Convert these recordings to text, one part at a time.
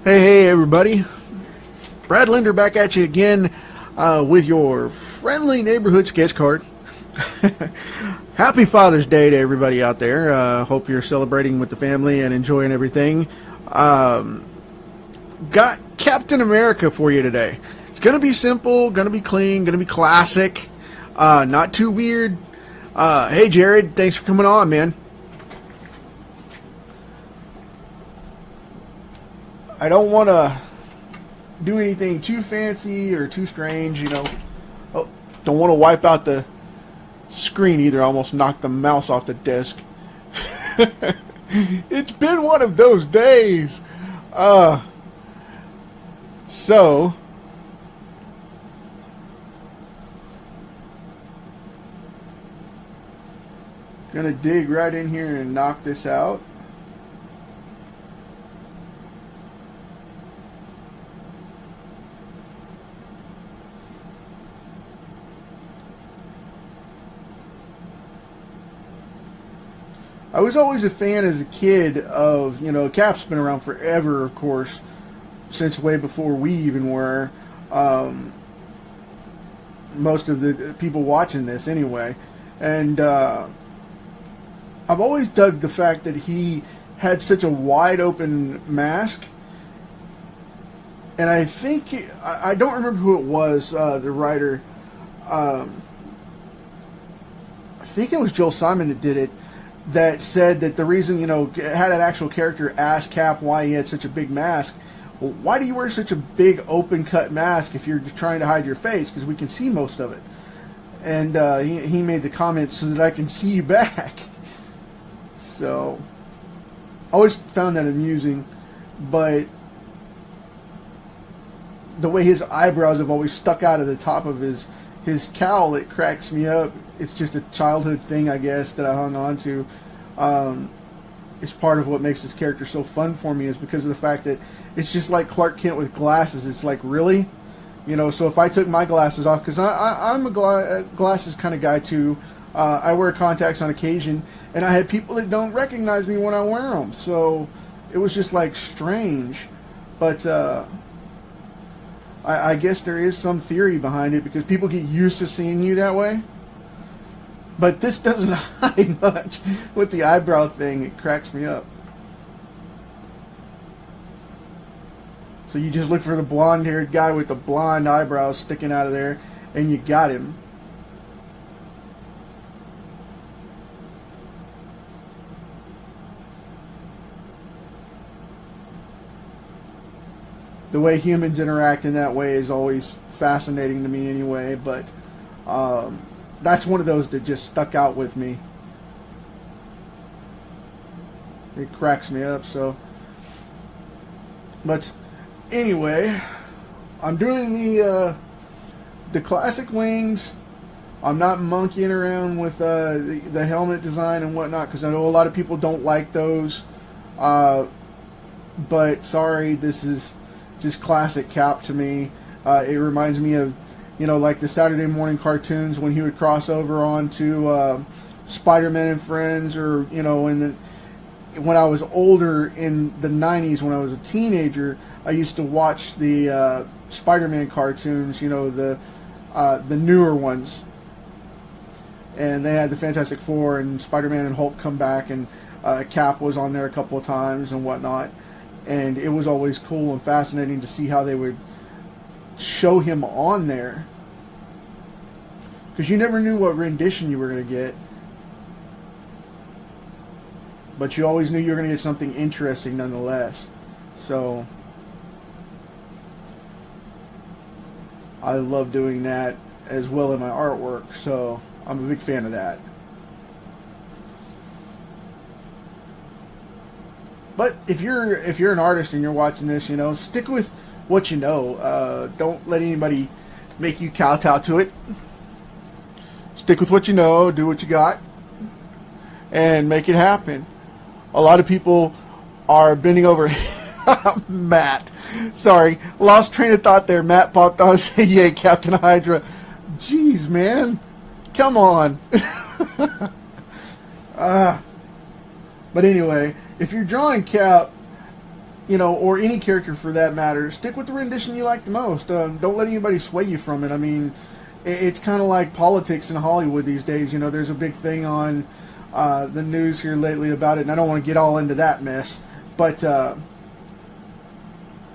Hey everybody, Brad Linder back at you again with your friendly neighborhood sketch card. Happy Father's Day to everybody out there. Hope you're celebrating with the family and enjoying everything. Got Captain America for you today. It's going to be simple, going to be clean, going to be classic, not too weird. Hey Jared, thanks for coming on, man. I don't want to do anything too fancy or too strange, you know. Oh, don't want to wipe out the screen either. I almost knocked the mouse off the desk. It's been one of those days. So gonna dig right in here and knock this out. I was always a fan as a kid of, you know, Cap's been around forever, of course, since way before we even were. Most of the people watching this anyway. And I've always dug the fact that he had such a wide open mask. And I think, I don't remember who it was, the writer. I think it was Joel Simon that did it. That said that the reason, you know, had an actual character ask Cap why he had such a big mask. Well, why do you wear such a big open cut mask if you're trying to hide your face? Because we can see most of it. And he made the comment so that I can see you back. So, always found that amusing. But the way his eyebrows have always stuck out of the top of his cowl, it cracks me up. It's just a childhood thing, I guess, that I hung on to. It's part of what makes this character so fun for me is because of the fact that it's just like Clark Kent with glasses. It's like, really? You know, so if I took my glasses off, because I'm a glasses kind of guy too. I wear contacts on occasion, and I had people that don't recognize me when I wear them. So it was just like strange. But I guess there is some theory behind it because people get used to seeing you that way. But this doesn't hide much with the eyebrow thing. It cracks me up. So you just look for the blonde-haired guy with the blonde eyebrows sticking out of there, and you got him. The way humans interact in that way is always fascinating to me anyway, but that's one of those that just stuck out with me. It cracks me up, so. But anyway, I'm doing the classic wings. I'm not monkeying around with the helmet design and whatnot because I know a lot of people don't like those. But sorry, this is just classic Cap to me. It reminds me of, you know, like the Saturday morning cartoons when he would cross over onto Spider-Man and Friends, or, you know, when I was older in the 90s, when I was a teenager, I used to watch the Spider-Man cartoons, you know, the newer ones. And they had the Fantastic Four and Spider-Man and Hulk come back, and Cap was on there a couple of times and whatnot. And it was always cool and fascinating to see how they would show him on there, because you never knew what rendition you were going to get, but you always knew you were going to get something interesting nonetheless. So I love doing that as well in my artwork, so I'm a big fan of that. But if you're an artist and you're watching this, you know, stick with what you know. Don't let anybody make you kowtow to it. Stick with what you know, do what you got, and make it happen. A lot of people are bending over. Matt, sorry, lost train of thought there. Matt popped on and said, "Yay, Captain Hydra." Jeez, man, come on. But anyway, if you're drawing Cap, you know, or any character for that matter, stick with the rendition you like the most. Don't let anybody sway you from it. I mean, it's kind of like politics in Hollywood these days. You know, there's a big thing on the news here lately about it, and I don't want to get all into that mess. But,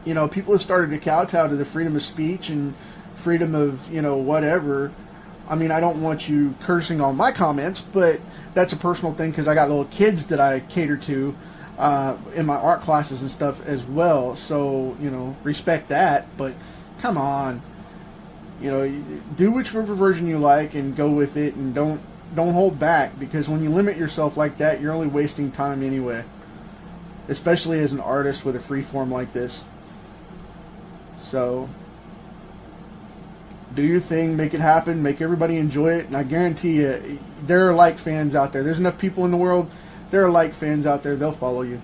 you know, people have started to kowtow to the freedom of speech and freedom of, you know, whatever. I mean, I don't want you cursing on my comments, but that's a personal thing because I got little kids that I cater to in my art classes and stuff as well. So, you know, respect that. But come on, you know, do whichever version you like and go with it, and don't hold back, because when you limit yourself like that, you're only wasting time anyway. Especially as an artist with a free form like this. So, do your thing, make it happen, make everybody enjoy it, and I guarantee you, there are like fans out there. There's enough people in the world. There are like fans out there. They'll follow you.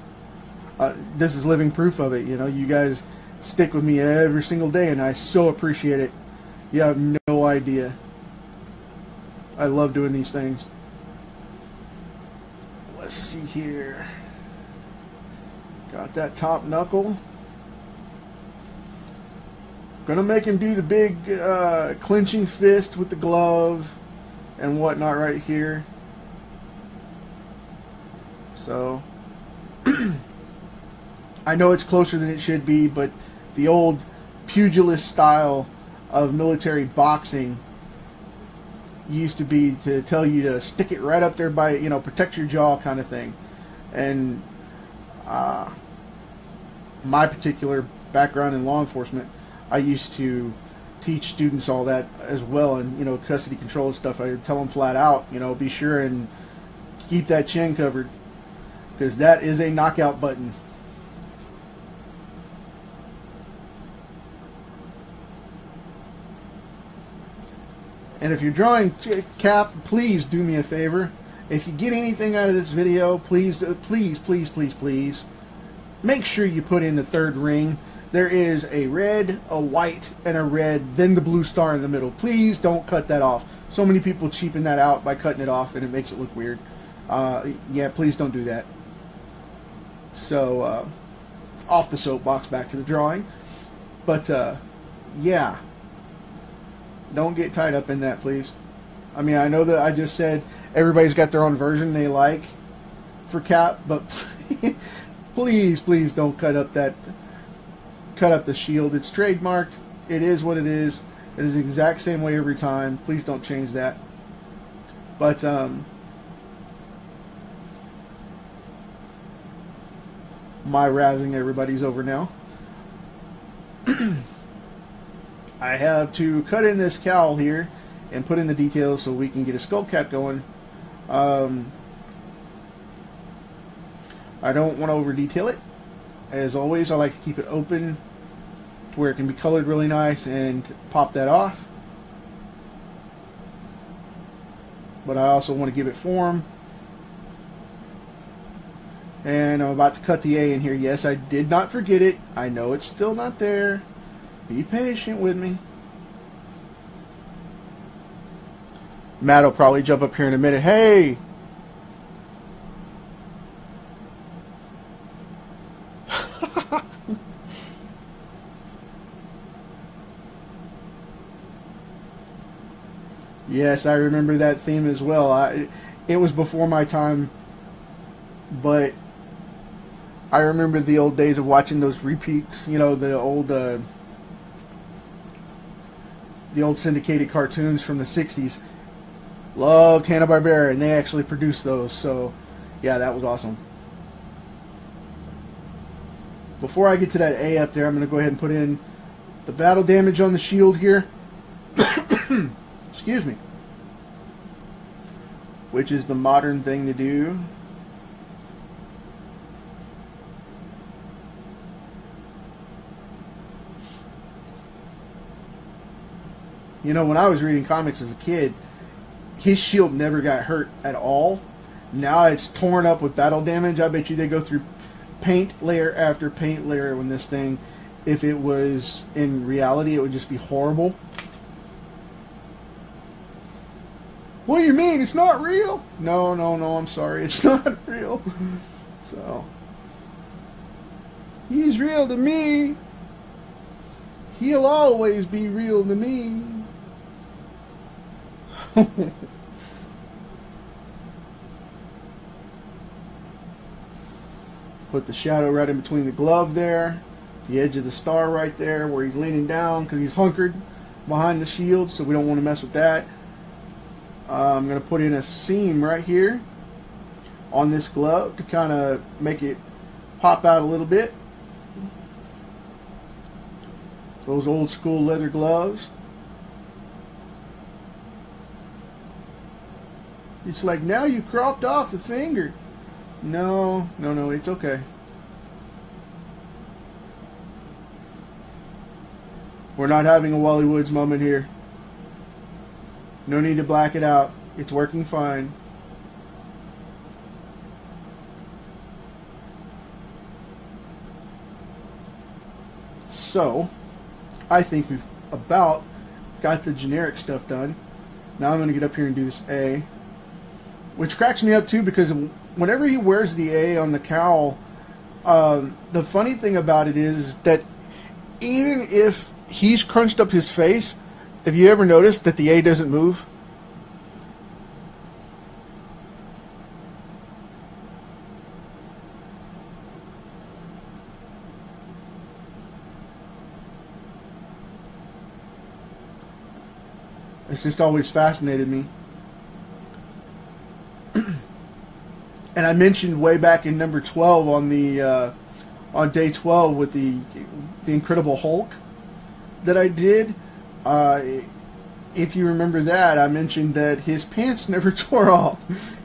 This is living proof of it. You know, you guys stick with me every single day, and I so appreciate it. You have no idea. I love doing these things. Let's see here. Got that top knuckle. Gonna make him do the big clenching fist with the glove and whatnot right here. So I know it's closer than it should be, but the old pugilist style of military boxing used to be to tell you to stick it right up there by, you know, protect your jaw kind of thing. And my particular background in law enforcement, I used to teach students all that as well, and, you know, custody control and stuff. I would tell them flat out, you know, be sure and keep that chin covered, because that is a knockout button. And if you're drawing Cap, please do me a favor. If you get anything out of this video, please, please, please, please, please, make sure you put in the third ring. There is a red, a white, and a red, then the blue star in the middle. Please don't cut that off. So many people cheapen that out by cutting it off, and it makes it look weird. Yeah, please don't do that. So, off the soapbox, back to the drawing. But, yeah. Don't get tied up in that, please. I mean, I know that I just said everybody's got their own version they like for Cap, but please, please don't cut up the shield. It's trademarked. It is what it is. It is the exact same way every time. Please don't change that. But my razzing everybody's over now. I have to cut in this cowl here and put in the details so we can get a skull cap going. I don't want to over detail it. As always, I like to keep it open to where it can be colored really nice and pop that off. But I also want to give it form. And I'm about to cut the A in here. Yes, I did not forget it. I know it's still not there. Be patient with me. Matt will probably jump up here in a minute. Hey! Yes, I remember that theme as well. It was before my time, but I remember the old days of watching those repeats. You know, the old syndicated cartoons from the 60s. Loved Hanna-Barbera, and they actually produced those. So, yeah, that was awesome. Before I get to that A up there, I'm going to go ahead and put in the battle damage on the shield here. Excuse me. Which is the modern thing to do. You know, when I was reading comics as a kid, his shield never got hurt at all. Now it's torn up with battle damage. I bet you they go through paint layer after paint layer when this thing, if it was in reality, it would just be horrible. What do you mean? It's not real? No, no, no, I'm sorry. It's not real. So, He's real to me. He'll always be real to me. Put the shadow right in between the glove there. The edge of the star right there where he's leaning down because he's hunkered behind the shield, so we don't want to mess with that. I'm going to put in a seam right here on this glove to kind of make it pop out a little bit. Those old school leather gloves. It's like, now you cropped off the finger. No, it's okay. We're not having a Wally Woods moment here. No need to black it out. It's working fine. So, I think we've about got the generic stuff done. Now I'm going to get up here and do this A. Which cracks me up too, because whenever he wears the A on the cowl, the funny thing about it is that even if he's crunched up his face, have you ever noticed that the A doesn't move? It's just always fascinated me. And I mentioned way back in number 12 on the on day 12 with the Incredible Hulk that I did. If you remember that, I mentioned that his pants never tore off.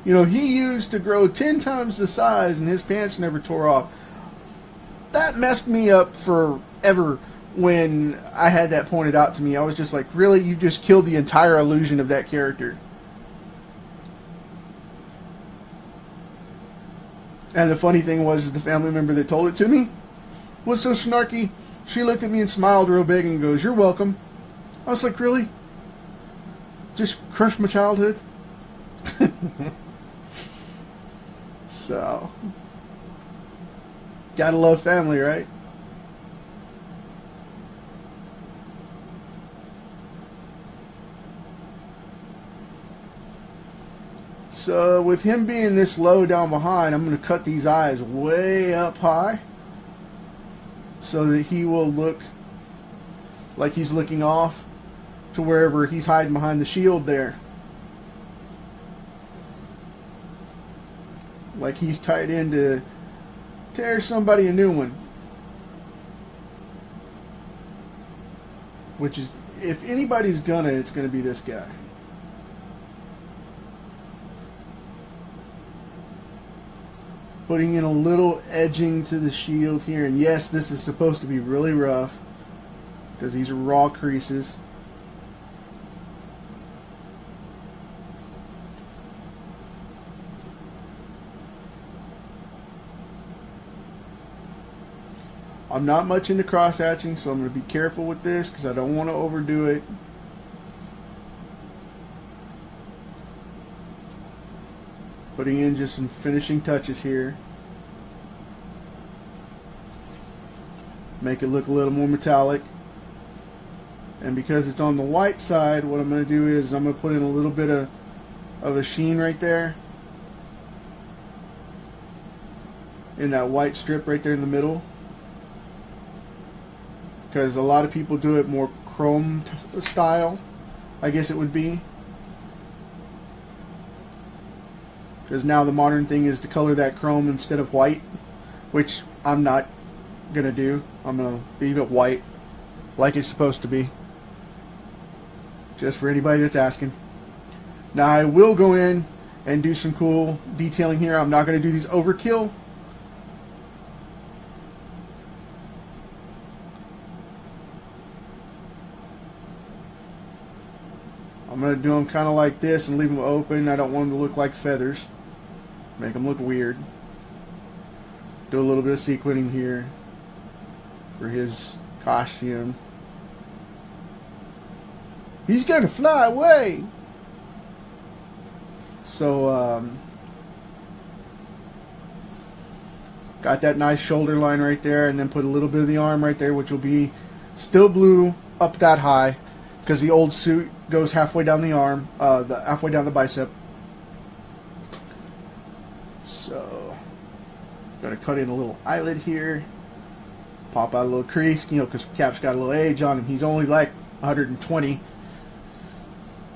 You know, he used to grow 10 times the size and his pants never tore off. That messed me up forever when I had that pointed out to me. I was just like, really? You just killed the entire illusion of that character. And the funny thing was, the family member that told it to me was so snarky. She looked at me and smiled real big and goes, "You're welcome." I was like, really? Just crushed my childhood? So, gotta love family, right? So with him being this low down behind, I'm going to cut these eyes way up high so that he will look like he's looking off to wherever he's hiding behind the shield there. Like he's tied in to tear somebody a new one. Which is, if anybody's gonna, it's going to be this guy. Putting in a little edging to the shield here. And yes, this is supposed to be really rough because these are raw creases. I'm not much into cross hatching, so I'm going to be careful with this because I don't want to overdo it. Putting in just some finishing touches here. Make it look a little more metallic. And because it's on the white side, what I'm going to do is I'm going to put in a little bit of a sheen right there. In that white strip right there in the middle. Because a lot of people do it more chrome style, I guess it would be. Because now the modern thing is to color that chrome instead of white, which I'm not going to do. I'm going to leave it white like it's supposed to be. Just for anybody that's asking. Now I will go in and do some cool detailing here. I'm not going to do these overkill. I'm going to do them kind of like this and leave them open. I don't want them to look like feathers. Make them look weird. Do a little bit of sequinning here for his costume. He's going to fly away! So, Got that nice shoulder line right there, and then put a little bit of the arm right there, which will be still blue up that high, because the old suit goes halfway down the arm, halfway down the bicep. So, gonna cut in a little eyelid here, pop out a little crease, you know, because Cap's got a little age on him. He's only like 120.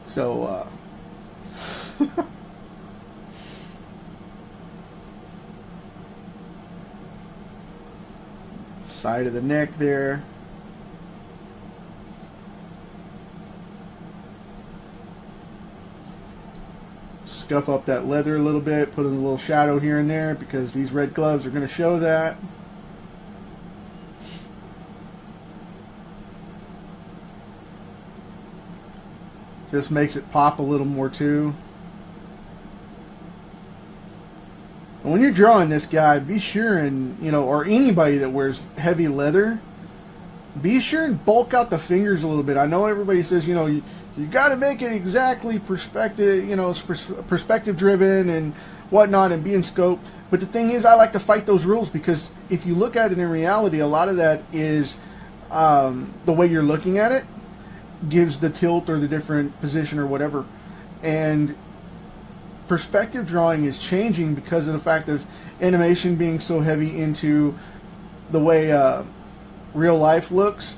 So, side of the neck there. Scuff up that leather a little bit, put in a little shadow here and there because these red gloves are going to show that. Just makes it pop a little more too. And when you're drawing this guy, be sure and, you know, or anybody that wears heavy leather, be sure and bulk out the fingers a little bit. I know everybody says, you know, you got to make it exactly perspective, you know, perspective driven and whatnot, and be in scope. But the thing is, I like to fight those rules, because if you look at it in reality, a lot of that is the way you're looking at it gives the tilt or the different position or whatever. And perspective drawing is changing because of the fact of animation being so heavy into the way real life looks,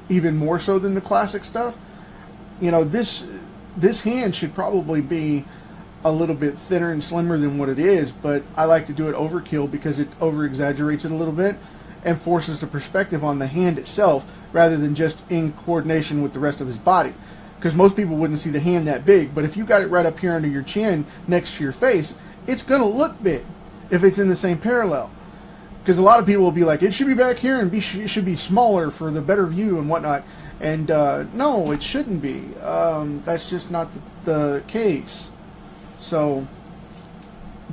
even more so than the classic stuff. You know, this hand should probably be a little bit thinner and slimmer than what it is, but I like to do it overkill because it over exaggerates it a little bit and forces the perspective on the hand itself rather than just in coordination with the rest of his body. Because most people wouldn't see the hand that big, but if you got it right up here under your chin next to your face, it's going to look big if it's in the same parallel. Because a lot of people will be like, it should be back here and it should be smaller for the better view and whatnot. And no, it shouldn't be. That's just not the case. So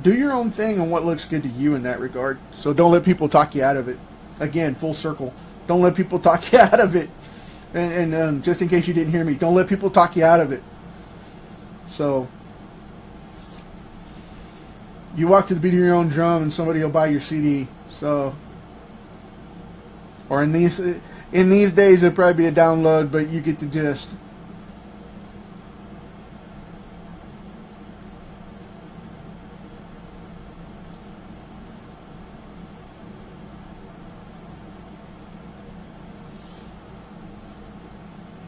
do your own thing on what looks good to you in that regard. So don't let people talk you out of it. Again, full circle. Don't let people talk you out of it. And just in case you didn't hear me, don't let people talk you out of it. So you walk to the beat of your own drum and somebody will buy your CD. So, or in these days it'll probably be a download, but you get the gist.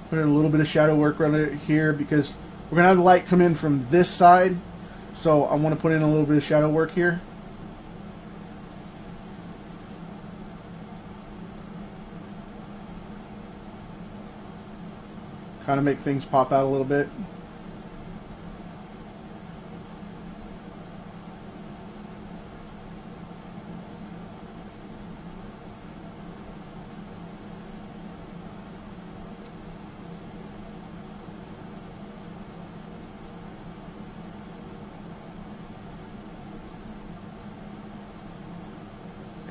Put in a little bit of shadow work around it here because we're going to have the light come in from this side. So I want to put in a little bit of shadow work here. Kind of make things pop out a little bit.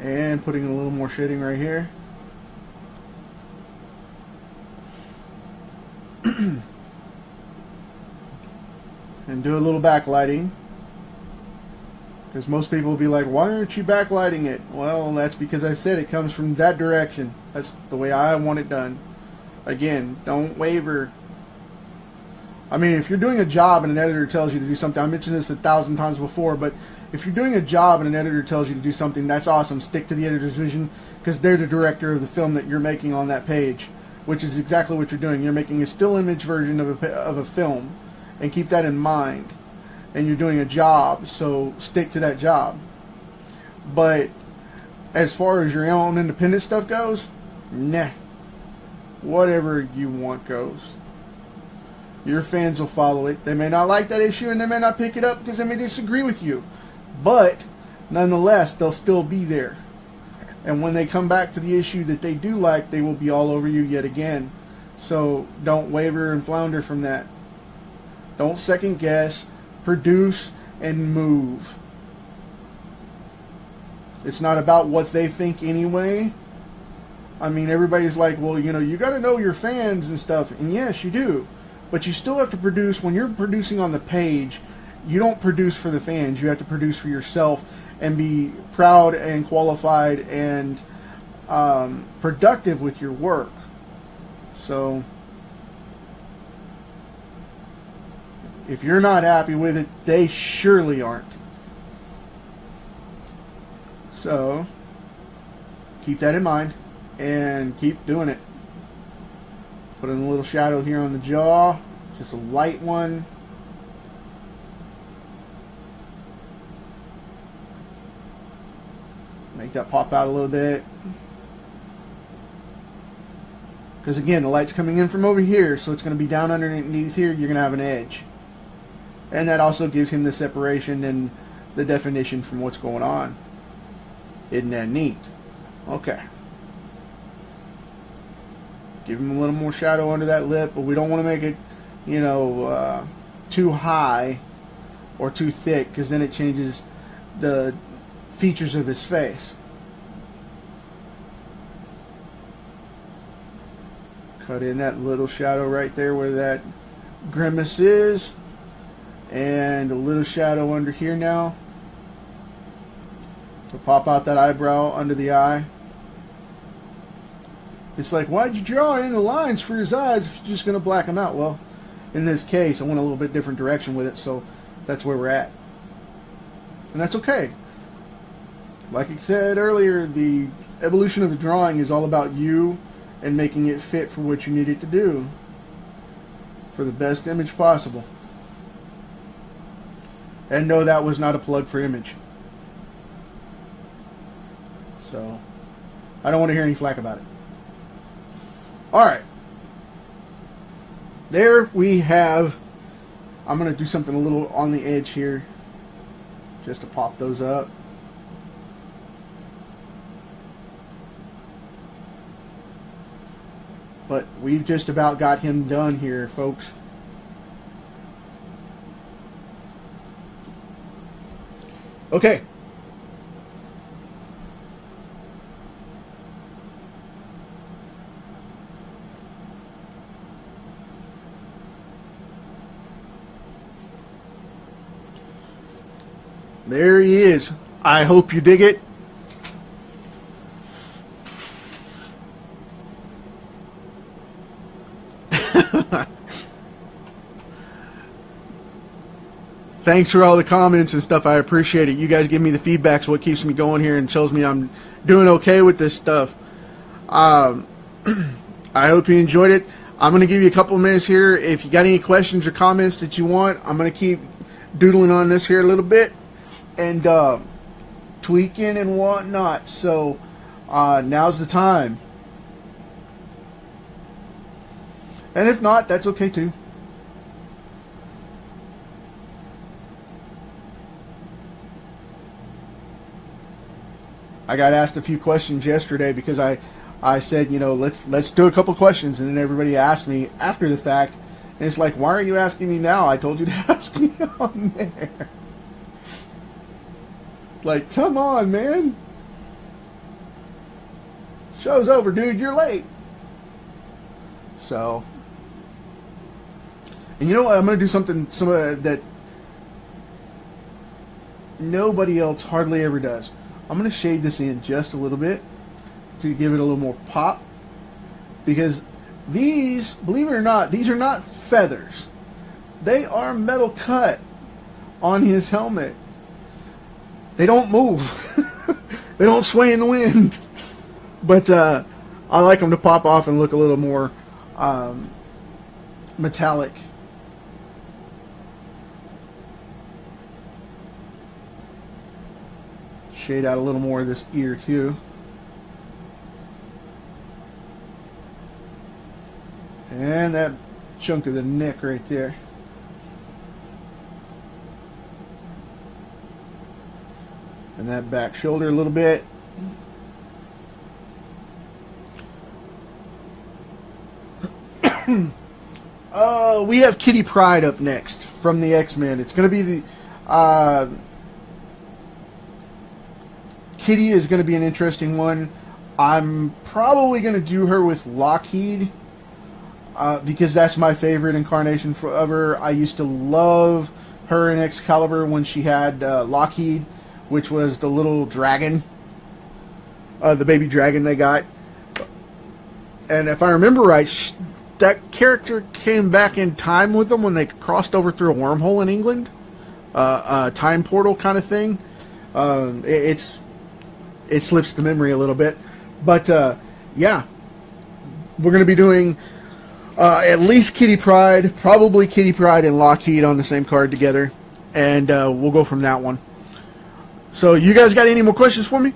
And putting a little more shading right here. And do a little backlighting. Because most people will be like, why aren't you backlighting it? Well, that's because I said it comes from that direction. That's the way I want it done. Again, don't waver. I mean, if you're doing a job and an editor tells you to do something, I mentioned this 1,000 times before, but if you're doing a job and an editor tells you to do something, that's awesome. Stick to the editor's vision because they're the director of the film that you're making on that page, which is exactly what you're doing. You're making a still image version of a film, and keep that in mind. And you're doing a job, so stick to that job. But as far as your own independent stuff goes, nah. Whatever you want goes. Your fans will follow it. They may not like that issue and they may not pick it up because they may disagree with you. But nonetheless, they'll still be there. And when they come back to the issue that they do like, they will be all over you yet again. So don't waver and flounder from that. Don't second guess. Produce and move. It's not about what they think anyway. I mean, everybody's like, well, you know, you got to know your fans and stuff. And yes, you do. But you still have to produce. When you're producing on the page, you don't produce for the fans. You have to produce for yourself and be proud and qualified and productive with your work. So if you're not happy with it, they surely aren't. So keep that in mind and keep doing it. Put in a little shadow here on the jaw, just a light one. Make that pop out a little bit. Because again, the light's coming in from over here, so it's going to be down underneath here. You're going to have an edge. And that also gives him the separation and the definition from what's going on. Isn't that neat? Okay. Give him a little more shadow under that lip, but we don't want to make it, you know, too high or too thick, because then it changes the features of his face. Cut in that little shadow right there where that grimace is, and a little shadow under here now to pop out that eyebrow under the eye. It's like, why'd you draw in the lines for his eyes if you're just going to black them out? Well, in this case, I went a little bit different direction with it, so that's where we're at. And that's okay. Like I said earlier, the evolution of the drawing is all about you and making it fit for what you need it to do for the best image possible. And no, that was not a plug for image. So, I don't want to hear any flack about it. Alright. There we have, I'm going to do something a little on the edge here, just to pop those up. But we've just about got him done here, folks. Okay. There he is. I hope you dig it. Thanks for all the comments and stuff. I appreciate it. You guys give me the feedback, so what keeps me going here and shows me I'm doing okay with this stuff. I hope you enjoyed it. I'm going to give you a couple of minutes here. If you got any questions or comments that you want, I'm going to keep doodling on this here a little bit and tweaking and whatnot. So now's the time. And if not, that's okay too. I got asked a few questions yesterday because I said, you know, let's do a couple questions, and then everybody asked me after the fact, and it's like, why are you asking me now? I told you to ask me on there. Like, come on, man. Show's over, dude. You're late. So, and you know what? I'm going to do something that nobody else hardly ever does. I'm going to shade this in just a little bit to give it a little more pop, because these, believe it or not, these are not feathers. They are metal cut on his helmet. They don't move. They don't sway in the wind. But I like them to pop off and look a little more metallic. Shade out a little more of this ear too. And that chunk of the neck right there. And that back shoulder a little bit. We have Kitty Pryde up next from the X-Men. It's going to be the... Kitty is going to be an interesting one. I'm probably going to do her with Lockheed because that's my favorite incarnation forever. I used to love her in Excalibur when she had Lockheed which was the little dragon, the baby dragon they got. And if I remember right, that character came back in time with them when they crossed over through a wormhole in England, a time portal kind of thing. It slips the memory a little bit, but yeah, we're going to be doing at least Kitty Pryde, probably Kitty Pryde and Lockheed on the same card together, and we'll go from that one. So you guys got any more questions for me?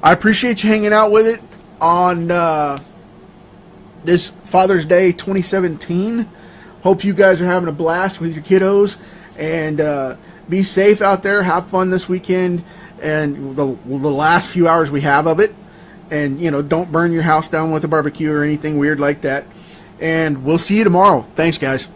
I appreciate you hanging out with it on this Father's Day 2017. Hope you guys are having a blast with your kiddos, and be safe out there. Have fun this weekend and the last few hours we have of it. And, you know, don't burn your house down with a barbecue or anything weird like that. And we'll see you tomorrow. Thanks, guys.